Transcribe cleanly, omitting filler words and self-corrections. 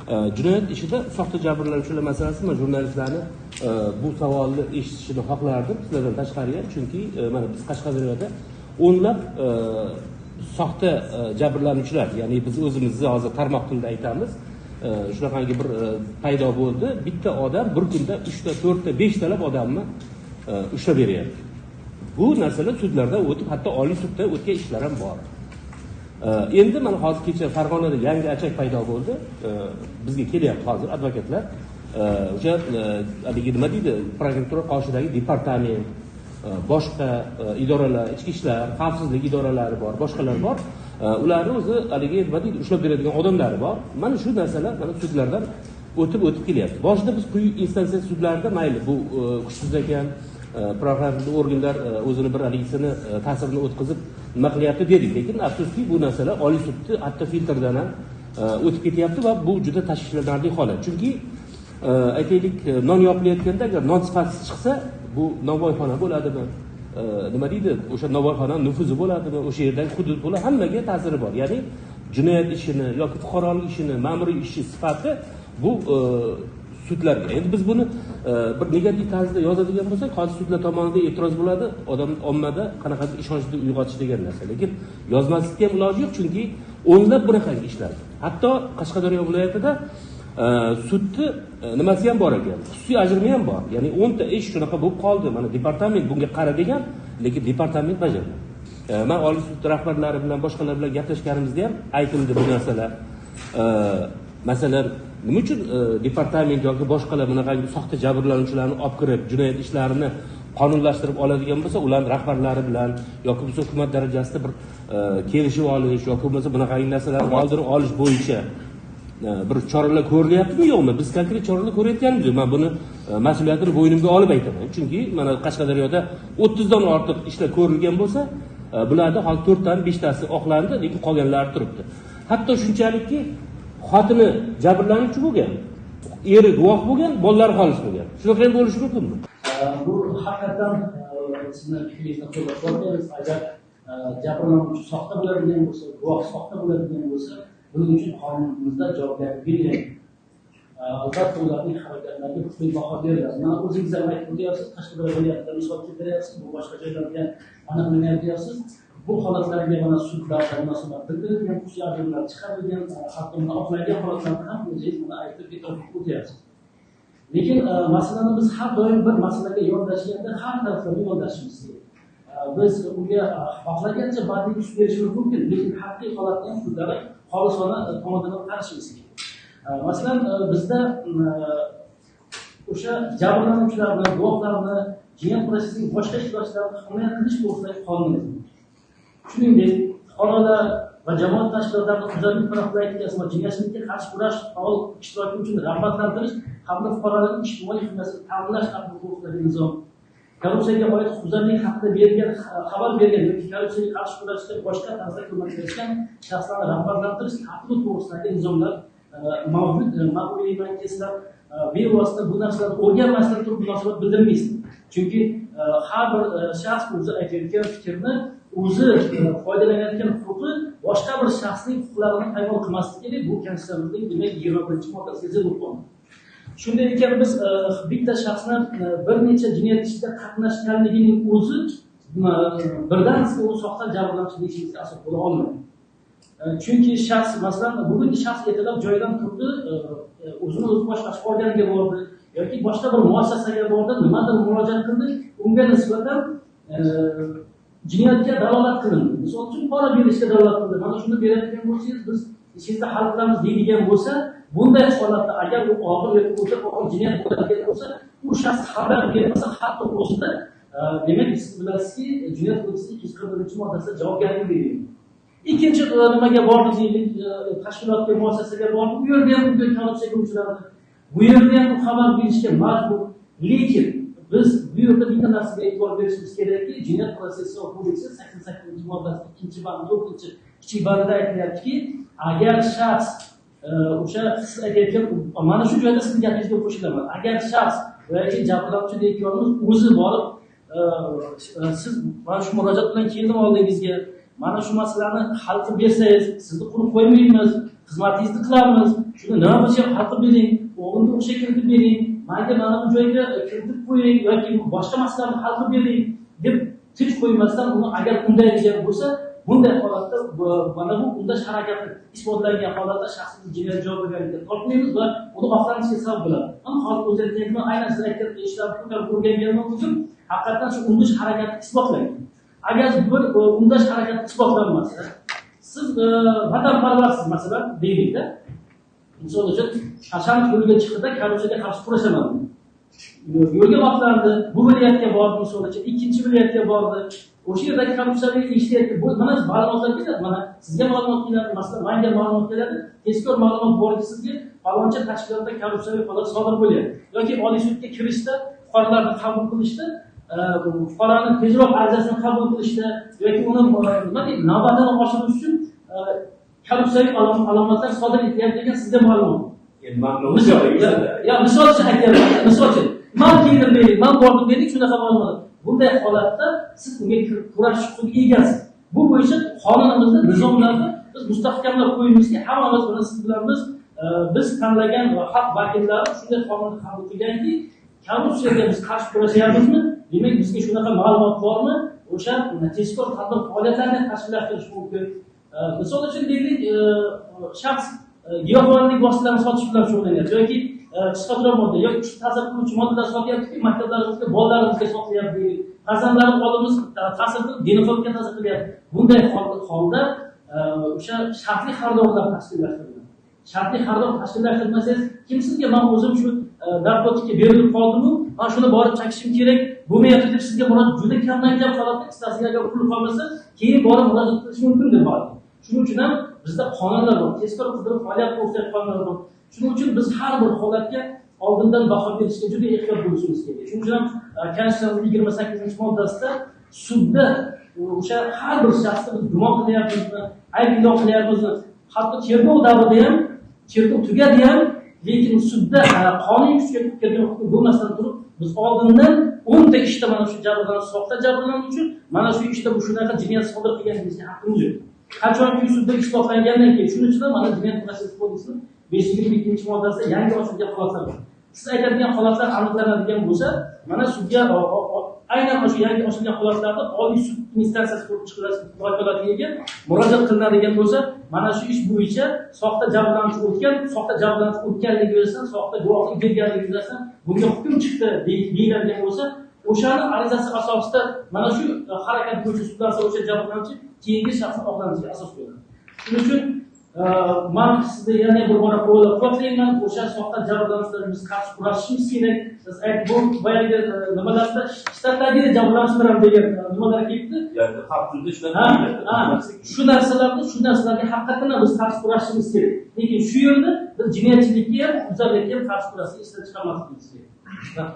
Jinoyat ishida soxta jabrlanuvchilar masalasi men jurnalistlarni bu savolni eshitishini xohlardim sizlardan tashqariga, chunki mana biz Qashqadaryoda o'nlab soxta jabrlanuvchilar, ya'ni biz o'zimizni hozir tarmoq tilida aytamiz, shunaqangi bir paydo bo'ldi. Bitta odam bir kunda 3 ta, 4 ta, 5 talab odamni ushlab beryapti. Bu narsalar sudlardan o'tib, hatto Oliy sudda o'tgan ishlar ham bor. Endi mana hozir kecha Farg'onada yangi achak paydo bo'ldi. Bizga kelyapti hozir advokatlar. O'sha haligi nima deydi, prokuratura qoshidagi departament, boshqa idoralar, ichki ishlar, xavfsizlik idoralari bor, boshqalar bor. Ularni o'zi haligi nima deydi, ushlab beradigan odamlari bor. Mana shu narsalar mana sudlardan o'tib kelyapti. Boshida biz quyi instansiya sudlarida mayli bu kuchsiz ekan, prokuratura organlar o'zini bir haligisini ta'sirini o'tkazib nima qilyapti dedik, lekin afsuski bu narsalar Oliy sudni hatto filtrdan ham o'tib ketyapti va bu juda tashvishlanarli holat. Chunki aytaylik, non yopilayotganda agar non sifatsiz chiqsa, bu novvoyxona bo'ladimi? Nima deydi? O'sha novvoyxona nufuzi bo'ladimi? O'sha yerdagi hudud bo'la hammaga ta'siri bor. Ya'ni jinoyat ishini yoki fuqarolik ishini, ma'muriy ishi sifati bu sudlarga. Endi biz buni bir negativ tarzda yozadigan bo'lsak, hozir sudlar tomonidan e'tiroz bo'ladi, odam ommada qanaqadir ishonchni uyg'otish degan narsa. Lekin yozmaslikka ham iloji yo'q, chunki o'nlab bunaqangi ishlar. Hatto Qashqadaryo viloyatida sudni nimasi ham bor ekan, xususiy ajrimi ham bor. Ya'ni 10 ta ish shunaqa bo'lib qoldi. Mana departament bunga qara degan, lekin departament bajarmadi. Men Oliy sud rahbarlari bilan boshqalar bilan gaplashganimizda ham aytildi bu narsalar. Masalan, nima uchun departament yoki boshqalar bunaqangi soxta jabrlanuvchilarni olib kirib, jinoyat ishlarini qonunlashtirib oladigan bo'lsa, ularning rahbarlari bilan yoki bo'lsa hukumat darajasida bir kelishib olish yoki bo'lmasa bunaqangi narsalarni oldini olish bo'yicha bir choralar ko'rilyaptimi yo'qmi? Biz konkret choralar ko'rayotganmiz. Men buni mas'uliyatini bo'ynimga olib aytaman. Chunki mana Qashqadaryoda 30 dan ortiq ishlar ko'rilgan bo'lsa, bularda hozir 4 dan 5 tasi oqlandi, lekin qolganlari turibdi. Hatto shunchalikki xotini jabrlanuvchi bo'lgan, eri guvoh bo'lgan, bolalari xolis bo'lgan. Shunaqa ham bo'lishi mumkinmi? Bu haqiqatan sizni fikringizni qo'llab-quvvatlaymiz. Agar jabrlanuvchi soxta bo'ladigan bo'lsa, guvoh soxta bo'ladigan bo'lsa, buning uchun qonunimizda javobgarlik belgilangan. Albatta ularning harakatlariga kuchli baho beriladi. Mana o'zingiz ham aytib o'tyapsiz, Qashqadaryo viloyatida misol keltiryapsiz, bu boshqa joylarga aniqlanyapsiz. Bu holatlarga mana sudlarda munosabat bildirilgan, kuchli ajrimlar chiqarilgan, hatto uni oqlagan holatlarni ham o'zingiz mana aytib o'tyapsiz. Lekin masalani biz har doim bir masalaga yondashganda har taraflama yondashimiz kerak. Biz unga xohlagancha badiiy kuch berishimiz mumkin, lekin haqiqiy holatni ham sudlari xolisona tomonidan qarashimiz kerak. Masalan, bizda o'sha jabrlanuvchilarni, guvohlarni, jinoyat prosesining boshqa ishtirokchilarini himoya qilish to'g'risidagi qonunimiz. Shuningdek, fuqarolar va jamoat tashkilotlarini hujjatli profilaktikasi va jinoyatchilikka qarshi kurash faol ishtiroki uchun rag'batlantirish hamda fuqarolarning ijtimoiy himoyasini ta'minlash to'g'risidagi nizom, korrupsiyaga oid huquqbuzarlik haqida berilgan xabar bergan yoki korrupsiyaga qarshi kurashishda boshqa tarzda ko'maklashgan shaxslarni rag'batlantirish tartibi to'g'risidagi nizomlar mavjud. Ma'muriy markazlar bevosita bu narsalarni o'rganmasdan turib munosabat bildirmaysiz. Chunki har bir shaxs o'zi aytayotgan fikrni o'zi foydalanayotgan huquqi boshqa bir shaxsning huquqlarini himoya qilmasligi kerak. Bu Konstitutsiyamizning demak 21-moddasiga zid bo'lib qoladi. Shunday ekan biz bitta shaxsni bir necha jinoyat ishida qatnashganligining o'zi birdan u soxta jabrlanuvchi deyishimizga asos bo'la olmaydi. Chunki shaxs masalan bugun shaxs ertalab joyidan turdi, o'zini o'zi boshqarib olganiga bordi yoki boshqa bir muassasaga bordi, nimadir murojaat qildi, unga nisbatan jinoyatga dalolat qilindi. Misol uchun pora berishga dalolat qildi. Mana shuni beradigan bo'lsangiz, biz ishingizda hal qilamiz deydigan bo'lsa, bunday holatda agar u og'ir yoki o'ta og'ir jinoyat bo'ladigan bo'lsa, u shaxs xabar bermasa, hatto o'zida demak siz bilasizki, jinoyat kodeksining 241-moddasida javobgarlik belgilangan. Ikkinchi nimaga bordi deylik, tashkilotga, muassasaga bordi, bu yerda ham bunday korrupsiyaga uchradi. Bu yerda ham xabar berishga majbur. Lekin biz bu yerda bitta narsaga e'tibor berishimiz kerakki, Jinoyat protsessual kodeksi 88-moddasi 2-band 4-kichik bandida aytilyaptiki, agar shaxs o'sha siz aytayotgan mana shu joyda sizning gapingizga qo'shilaman. Agar shaxs yoki jabrlanuvchi deyotganimiz o'zi borib siz mana shu murojaat bilan keldim oldingizga, mana shu masalani hal qilib bersangiz, sizni qurib qo'ymaymiz, xizmatingizni qilamiz. Shuni nima bo'lsa hal qilib bering, o'g'limni o'sha kiritib bering, menga mana bu joyga kiritib qo'ying yoki boshqa masalalarni hal qilib bering deb tinch qo'ymasdan uni agar unday degan bo'lsa, bunday holatda mana bu undash harakati isbotlangan holatda shaxsiy jinoyat javobgarligiga tortmaymiz va uni oqlanishiga sabab bo'ladi. Ammo hozir o'zi aytgan, aynan siz aytgan ishlarni o'rganganman uchun haqiqatan shu undash harakati isbotlangan. Agar bir undash harakati isbotlanmasa, siz vatanparvarsiz masalan deylikda, misol uchun Hashan yo'lga chiqdi, korrupsiyaga qarshi kurashaman. Yo'lga otlandi, bu viloyatga bordi, misol uchun ikkinchi viloyatga bordi. O'sha yerdagi korrupsiyaga ishlayapti. Bu mana ma'lumotlar keladi, mana sizga ma'lumot keladi, masalan, menga ma'lumot keladi. Tezkor ma'lumot borki sizga faloncha tashkilotda korrupsiyaviy holat sodir bo'lyapti. Yoki Oliy sudga kirishda, fuqarolarni qabul qilishda, fuqaroni tezroq arizasini qabul qilishda yoki uni nima deydi, navbatini oshirish uchun korrupsiyaviy alomatlar sodir etyapti degan sizga ma'lumot. Misol uchun aytyapman, misol uchun men keldim deylik, men bordim deylik, shunaqa ma'lumot. Bunday holatda siz unga kurashish huquqiga egasiz. Bu bo'yicha qonunimizda, nizomlarda biz mustahkamlab qo'yimizki, hammamiz buni siz bilan biz tanlagan xalq vakillari shunday qonunni qabul qilganki, korrupsiyaga biz qarshi kurashyapmizmi? Demak, bizga shunaqa ma'lumot bormi? O'sha tezkor qanday faoliyatlarni tashkillashtirish mumkin. Misol uchun deylik, shaxs giyohvandlik vositalarini sotish bilan shug'ullanyapti yoki psixotrop modda yoki ta'sir qiluvchi moddalar sotyaptiki, maktablarimizga, bolalarimizga sotyapti deylik. Farzandlarimiz oldimiz ta'sir qilib, diniqobga ta'sir qilyapti. Bunday holda o'sha shartli xaridorlar tashkillashtiriladi. Shartli xaridor tashkillashtirmasangiz, kim sizga men o'zim shu narkotikka berilib qoldim-ku, men shuni borib chakishim kerak, bo'lmayapti deb sizga juda kamdan-kam holatda istasiga agar pul qolmasa, keyin borib murojaat qilish mumkin deb bo'ladi. Shuning uchun ham bizda qonunlar bor, tezkor qidirib faoliyat ko'rsatgan qonunlar bor. Shuning uchun biz har bir holatga oldindan baho berishga juda ehtiyot bo'lishimiz kerak. Shuning uchun ham Konstitutsiyaning 28-moddasida sudda o'sha har bir shaxsni biz gumon qilyapmizmi, ayblov qilyapmizmi, hatto tergov davrida ham, tergov tugadi ham, lekin sudda qonuniy kuchga kirgan huquq bo'lmasdan turib, biz oldindan 10 ta ishda mana shu jabrlanuvchi, soxta jabrlanuvchi, mana shu ishda bu shunaqa jinoyat sodir qilganligimizga haqqimiz yo'q. Qachonki sudda isbotlangandan keyin, shuning uchun mana Jinoyat protsessual kodeksining 522-moddasida yangi ochilgan holatlar bor. Siz aytadigan holatlar aniqlanadigan bo'lsa, mana sudga aynan o'sha yangi ochilgan holatlarda Oliy sud instansiyasi ko'rib chiqiladigan vakolatiga murojaat qilinadigan bo'lsa, mana shu ish bo'yicha soxta jabrlanuvchi o'tganligi yuzasidan, soxta guvohlik berganligi yuzasidan bunga hukm chiqdi deyiladigan bo'lsa, o'shani arizasi asosida mana shu harakat bo'yicha sudlansa o'sha jabrlanuvchi keyingi shaxsni oqlanishiga asos qo'yiladi. Shuning uchun men sizga yana bir bora qo'llab-quvvatlayman, o'sha soxta jabrlanuvchilarga biz qarshi kurashishimiz kerak. Siz aytib boyagi nimalarda shtatdagi jabrlanuvchilar ham degan nimalar kelibdi. Ya'ni xavfsizlik ishlari. Shu narsalarga haqiqatan biz qarshi kurashishimiz kerak. Lekin shu yerda biz jinoyatchilikka ham, buzarlikka ham qarshi kurashishni ishlab chiqarmasligimiz kerak.